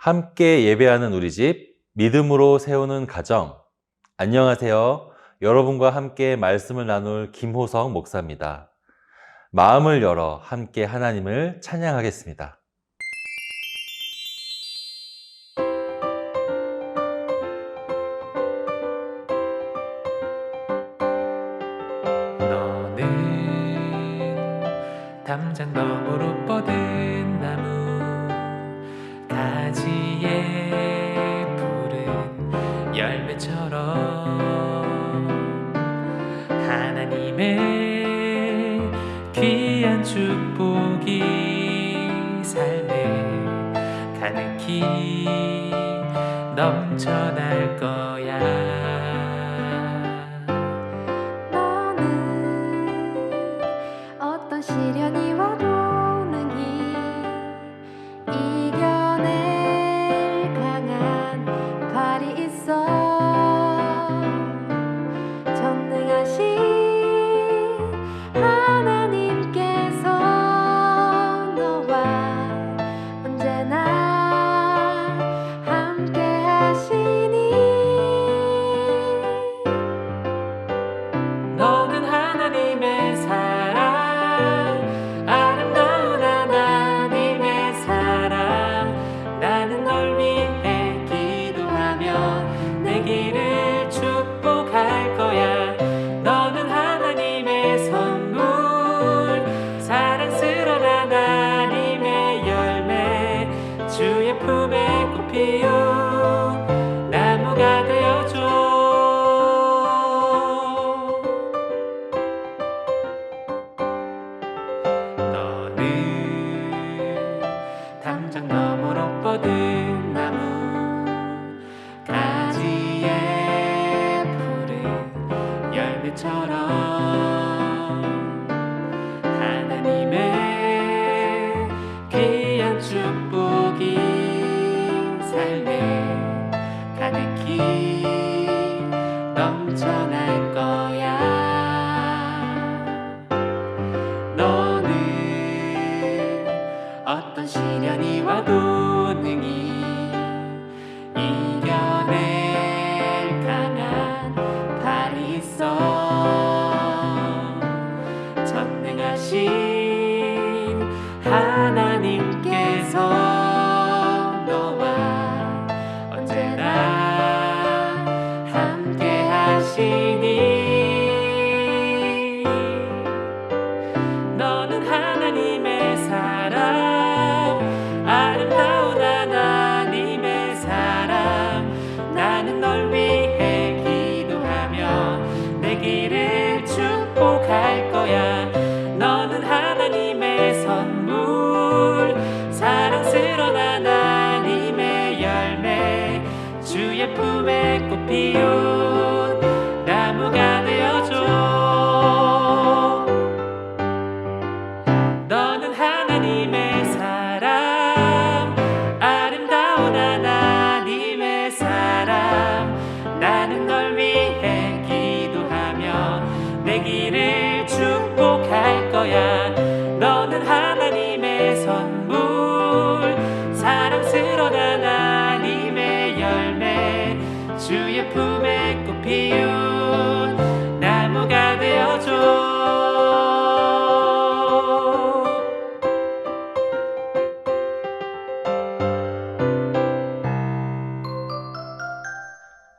함께 예배하는 우리 집, 믿음으로 세우는 가정. 안녕하세요. 여러분과 함께 말씀을 나눌 김호성 목사입니다. 마음을 열어 함께 하나님을 찬양하겠습니다. 너는 담장 너머로 뻗은 나무 가지에 푸른 열매처럼 하나님의 귀한 축복이 삶에 가득히 넘쳐날 거야. 어떤 시련이 와도 능히 이겨낼 강한 발이 있어. 전능하신 하나님께서 너와 언제나 함께 하시니. 너는 하나님의 사랑, 아름다운 하나님의 사랑. 나는 널 위해 기도하며 내 길을 축복할 거야. 너는 하나님의 선물, 사랑스러운 하나님의 열매. 주의 품에 꽃 피운 나무가 되어줘. 너는 담장 너머로 뻗은 나무 가지에 푸른 열매처럼 하나님의 귀한 축복이 삶에 가득히 넘쳐날 거야. 너는 어떤 시련이 와도 능히 이겨낼 강한 발이 있어. 전능하신 하나님께서 너와 언제나 함께 하시니. 너는 하나님의 사랑, 아름다운 하나님의 사랑. 나는 널 위해 기도하며 내 길을 축복할 거야. 너는 하나님의 선물, 사랑스러운 하나님의 열매. 주의 품에 꽃 피운 나무가 되어줘. 너는 하나님의 사랑, 아름다운 하나님의 사랑. 나는 널 위해 기도하며 내 길을 축복할 거야. 너는 하나님의 선물, 사랑스러운 하나님의 열매. 주의 품에 꽃 피운 나무가 되어줘.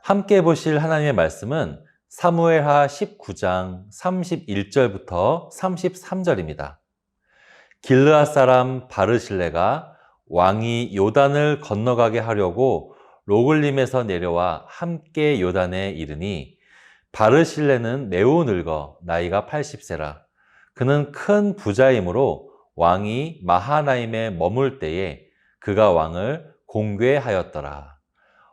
함께 보실 하나님의 말씀은 사무엘하 19장 31절부터 33절입니다. 길르앗 사람 바르실레가 왕이 요단을 건너가게 하려고 로글림에서 내려와 함께 요단에 이르니 바르실레는 매우 늙어 나이가 80세라. 그는 큰 부자이므로 왕이 마하나임에 머물 때에 그가 왕을 공궤하였더라.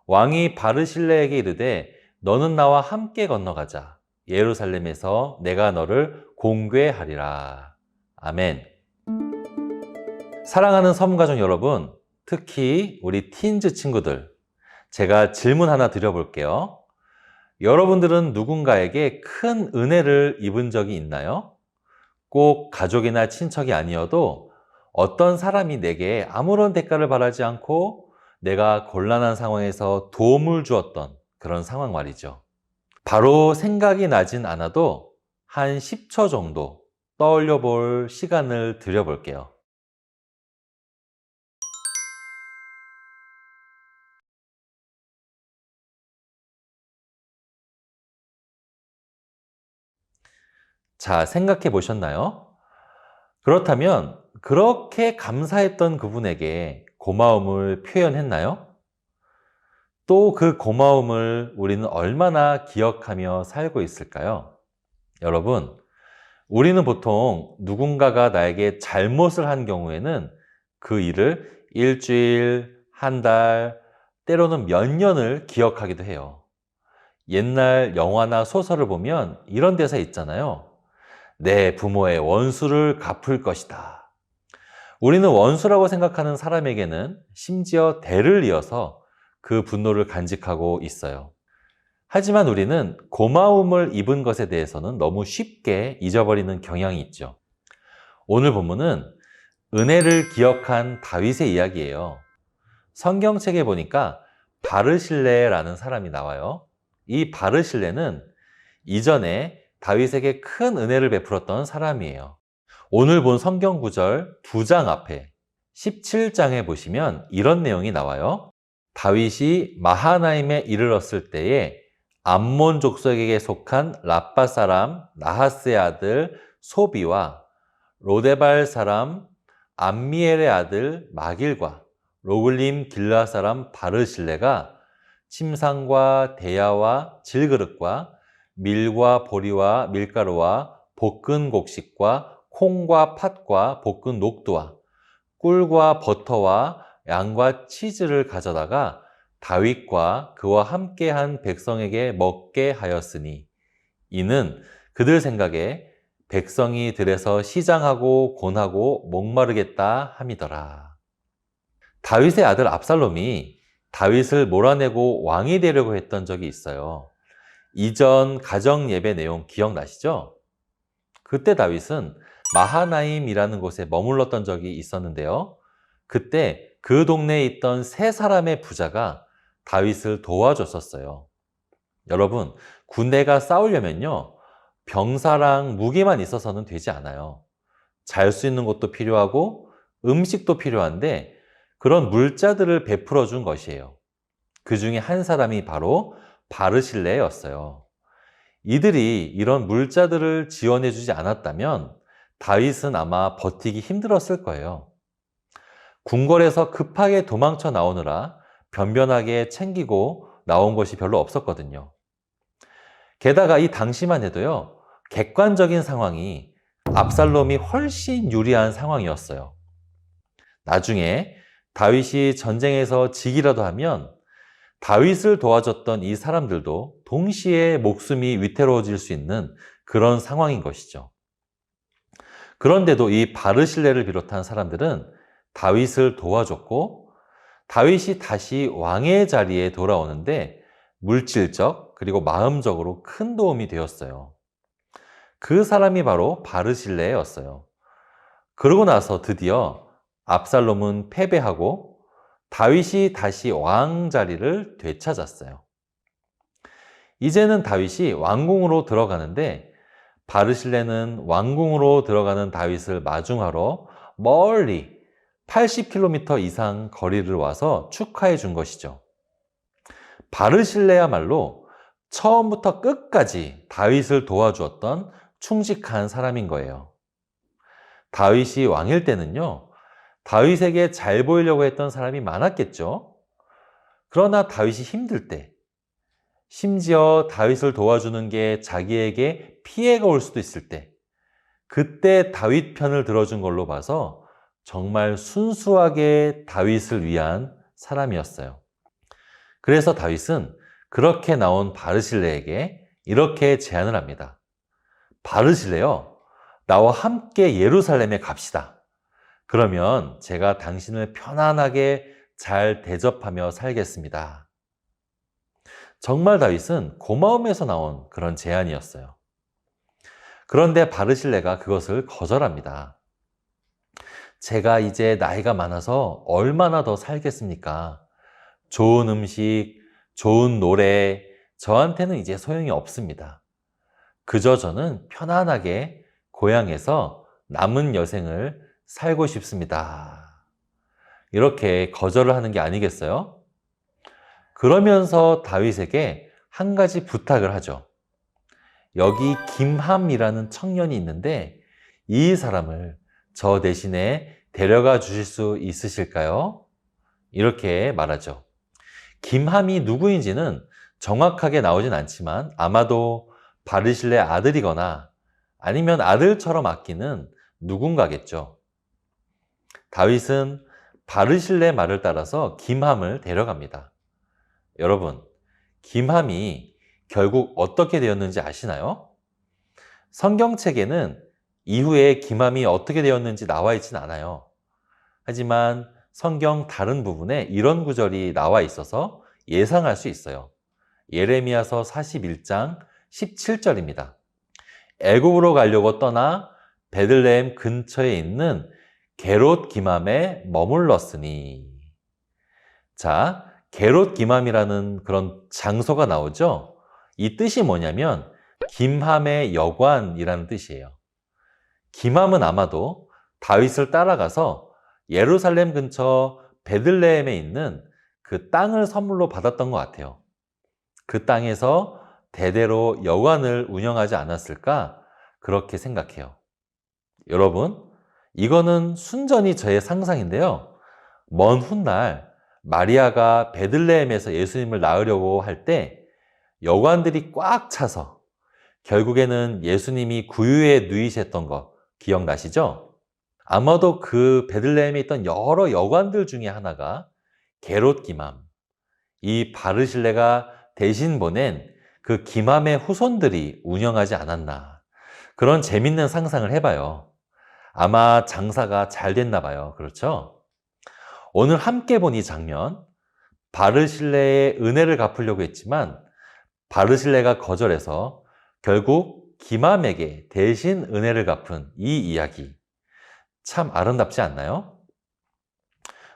왕이 바르실레에게 이르되 너는 나와 함께 건너가자. 예루살렘에서 내가 너를 공궤하리라. 아멘. 사랑하는 섬가족 여러분, 특히 우리 틴즈 친구들, 제가 질문 하나 드려볼게요. 여러분들은 누군가에게 큰 은혜를 입은 적이 있나요? 꼭 가족이나 친척이 아니어도 어떤 사람이 내게 아무런 대가를 바라지 않고 내가 곤란한 상황에서 도움을 주었던 그런 상황 말이죠. 바로 생각이 나진 않아도 한 10초 정도 떠올려 볼 시간을 드려볼게요. 자, 생각해 보셨나요? 그렇다면 그렇게 감사했던 그분에게 고마움을 표현했나요? 또 그 고마움을 우리는 얼마나 기억하며 살고 있을까요? 여러분, 우리는 보통 누군가가 나에게 잘못을 한 경우에는 그 일을 일주일, 한 달, 때로는 몇 년을 기억하기도 해요. 옛날 영화나 소설을 보면 이런 대사 있잖아요. 내 부모의 원수를 갚을 것이다. 우리는 원수라고 생각하는 사람에게는 심지어 대를 이어서 그 분노를 간직하고 있어요. 하지만 우리는 고마움을 입은 것에 대해서는 너무 쉽게 잊어버리는 경향이 있죠. 오늘 본문은 은혜를 기억한 다윗의 이야기예요. 성경책에 보니까 바르실레라는 사람이 나와요. 이 바르실레는 이전에 다윗에게 큰 은혜를 베풀었던 사람이에요. 오늘 본 성경 구절 2장 앞에 17장에 보시면 이런 내용이 나와요. 다윗이 마하나임에 이르렀을 때에 암몬 족속에게 속한 라빠 사람 나하스의 아들 소비와 로데발 사람 암미엘의 아들 마길과 로글림 길라 사람 바르실레가 침상과 대야와 질그릇과 밀과 보리와 밀가루와 볶은 곡식과 콩과 팥과 볶은 녹두와 꿀과 버터와 양과 치즈를 가져다가 다윗과 그와 함께한 백성에게 먹게 하였으니 이는 그들 생각에 백성이 들에서 시장하고 곤하고 목마르겠다 함이더라. 다윗의 아들 압살롬이 다윗을 몰아내고 왕이 되려고 했던 적이 있어요. 이전 가정 예배 내용 기억나시죠? 그때 다윗은 마하나임이라는 곳에 머물렀던 적이 있었는데요. 그때 그 동네에 있던 세 사람의 부자가 다윗을 도와줬었어요. 여러분, 군대가 싸우려면요, 병사랑 무기만 있어서는 되지 않아요. 잘 수 있는 곳도 필요하고 음식도 필요한데 그런 물자들을 베풀어 준 것이에요. 그 중에 한 사람이 바로 바르실레였어요. 이들이 이런 물자들을 지원해 주지 않았다면 다윗은 아마 버티기 힘들었을 거예요. 궁궐에서 급하게 도망쳐 나오느라 변변하게 챙기고 나온 것이 별로 없었거든요. 게다가 이 당시만 해도요, 객관적인 상황이 압살롬이 훨씬 유리한 상황이었어요. 나중에 다윗이 전쟁에서 지기라도 하면 다윗을 도와줬던 이 사람들도 동시에 목숨이 위태로워질 수 있는 그런 상황인 것이죠. 그런데도 이 바르실레를 비롯한 사람들은 다윗을 도와줬고 다윗이 다시 왕의 자리에 돌아오는데 물질적 그리고 마음적으로 큰 도움이 되었어요. 그 사람이 바로 바르실레였어요. 그러고 나서 드디어 압살롬은 패배하고 다윗이 다시 왕 자리를 되찾았어요. 이제는 다윗이 왕궁으로 들어가는데 바르실레는 왕궁으로 들어가는 다윗을 마중하러 멀리 80km 이상 거리를 와서 축하해 준 것이죠. 바르실레야말로 처음부터 끝까지 다윗을 도와주었던 충직한 사람인 거예요. 다윗이 왕일 때는요, 다윗에게 잘 보이려고 했던 사람이 많았겠죠. 그러나 다윗이 힘들 때, 심지어 다윗을 도와주는 게 자기에게 피해가 올 수도 있을 때, 그때 다윗 편을 들어준 걸로 봐서 정말 순수하게 다윗을 위한 사람이었어요. 그래서 다윗은 그렇게 나온 바르실레에게 이렇게 제안을 합니다. 바르실레요, 나와 함께 예루살렘에 갑시다. 그러면 제가 당신을 편안하게 잘 대접하며 살겠습니다. 정말 다윗은 고마움에서 나온 그런 제안이었어요. 그런데 바르실레가 그것을 거절합니다. 제가 이제 나이가 많아서 얼마나 더 살겠습니까? 좋은 음식, 좋은 노래, 저한테는 이제 소용이 없습니다. 그저 저는 편안하게 고향에서 남은 여생을 살고 싶습니다. 이렇게 거절을 하는 게 아니겠어요? 그러면서 다윗에게 한 가지 부탁을 하죠. 여기 김함이라는 청년이 있는데 이 사람을 저 대신에 데려가 주실 수 있으실까요? 이렇게 말하죠. 김함이 누구인지는 정확하게 나오진 않지만 아마도 바르실레 아들이거나 아니면 아들처럼 아끼는 누군가겠죠. 다윗은 바르실레 말을 따라서 김함을 데려갑니다. 여러분, 김함이 결국 어떻게 되었는지 아시나요? 성경책에는 이후에 김함이 어떻게 되었는지 나와 있진 않아요. 하지만 성경 다른 부분에 이런 구절이 나와 있어서 예상할 수 있어요. 예레미야서 41장 17절입니다. 애굽으로 가려고 떠나 베들레헴 근처에 있는 게롯 기맘에 머물렀으니. 자, 게롯 기맘이라는 그런 장소가 나오죠. 이 뜻이 뭐냐면 김함의 여관이라는 뜻이에요. 김함은 아마도 다윗을 따라가서 예루살렘 근처 베들레헴에 있는 그 땅을 선물로 받았던 것 같아요. 그 땅에서 대대로 여관을 운영하지 않았을까 그렇게 생각해요. 여러분, 이거는 순전히 저의 상상인데요. 먼 훗날 마리아가 베들레헴에서 예수님을 낳으려고 할 때 여관들이 꽉 차서 결국에는 예수님이 구유에 누이셨던 거 기억나시죠? 아마도 그 베들레헴에 있던 여러 여관들 중에 하나가 게롯 기맘, 이 바르실레가 대신 보낸 그 기맘의 후손들이 운영하지 않았나, 그런 재밌는 상상을 해봐요. 아마 장사가 잘 됐나 봐요. 그렇죠? 오늘 함께 본 이 장면, 바르실레의 은혜를 갚으려고 했지만 바르실레가 거절해서 결국 기맘에게 대신 은혜를 갚은 이 이야기, 참 아름답지 않나요?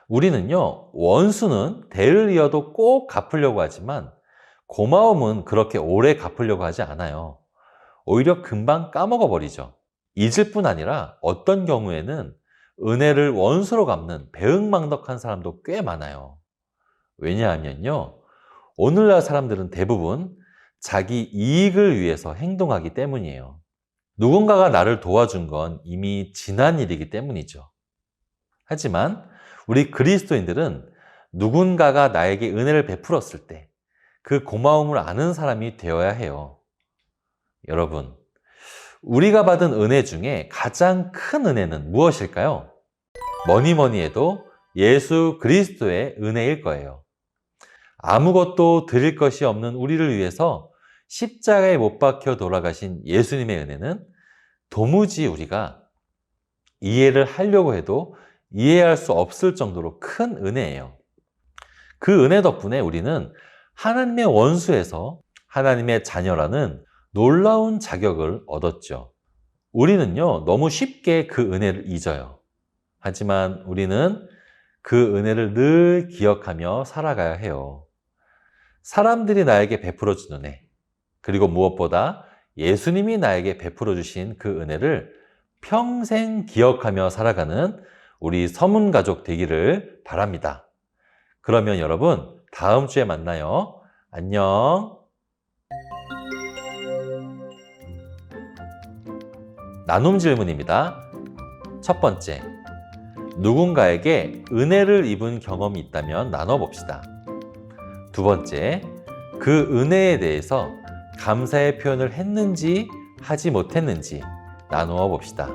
우리는요, 원수는 대를 이어도 꼭 갚으려고 하지만 고마움은 그렇게 오래 갚으려고 하지 않아요. 오히려 금방 까먹어 버리죠. 잊을 뿐 아니라 어떤 경우에는 은혜를 원수로 갚는 배은망덕한 사람도 꽤 많아요. 왜냐하면요, 오늘날 사람들은 대부분 자기 이익을 위해서 행동하기 때문이에요. 누군가가 나를 도와준 건 이미 지난 일이기 때문이죠. 하지만 우리 그리스도인들은 누군가가 나에게 은혜를 베풀었을 때 그 고마움을 아는 사람이 되어야 해요. 여러분, 우리가 받은 은혜 중에 가장 큰 은혜는 무엇일까요? 뭐니 해도 예수 그리스도의 은혜일 거예요. 아무것도 드릴 것이 없는 우리를 위해서 십자가에 못 박혀 돌아가신 예수님의 은혜는 도무지 우리가 이해를 하려고 해도 이해할 수 없을 정도로 큰 은혜예요. 그 은혜 덕분에 우리는 하나님의 원수에서 하나님의 자녀라는 놀라운 자격을 얻었죠. 우리는요, 너무 쉽게 그 은혜를 잊어요. 하지만 우리는 그 은혜를 늘 기억하며 살아가야 해요. 사람들이 나에게 베풀어 준 은혜, 그리고 무엇보다 예수님이 나에게 베풀어 주신 그 은혜를 평생 기억하며 살아가는 우리 서문 가족 되기를 바랍니다. 그러면 여러분, 다음 주에 만나요. 안녕. 나눔 질문입니다. 첫 번째, 누군가에게 은혜를 입은 경험이 있다면 나눠봅시다. 두 번째, 그 은혜에 대해서 감사의 표현을 했는지 하지 못했는지 나누어 봅시다.